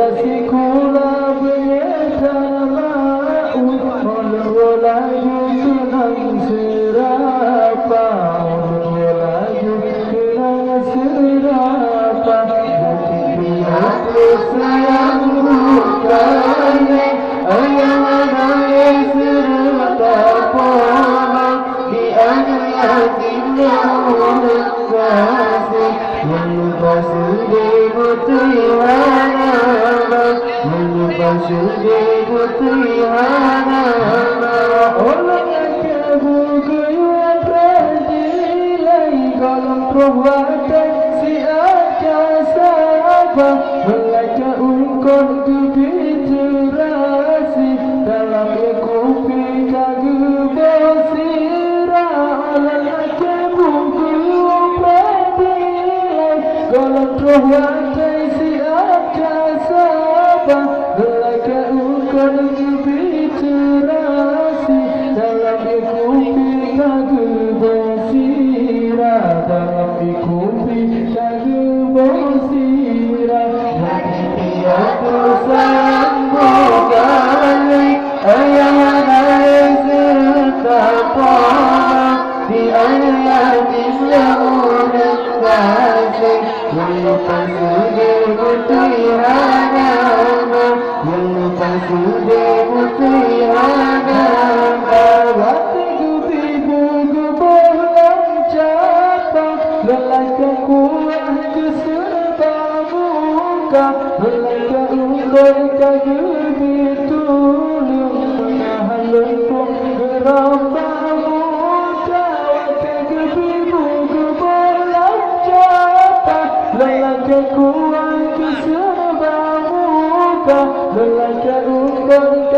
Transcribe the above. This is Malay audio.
kasih kula benyata Walau lagi senang serapa Walau lagi senang serapa Hati aku sayang bukannya Ayah nangis serta pola Di hati kasih Melupa sedih Tuhan Melupa sedih Tuhan Orang yang kebukaan berdilai Dalam perbuatan si aja sabar Melaka ungkon kebiterasi Dalam ikupi kagubasira Orang yang kebukaan berdilai Dalam perbuatan si aja sabar Melaka ungkon kebiterasi Dalam ikupi kagubasira Dalam ikupi kagubasira Aku sayang bukan ayah nangis serta pola Di ayat yang kasih Melupa sedih Tuhan Melupa sedih Tuhan Hatiku bibuku bolang capa Lelaki kuat keserba muka Lelaki ungkar kagum ditulung Menahan lempung geramba muka Hatiku bibuku bolang capa Lelaki kuat keserba muka Lelaki ungkar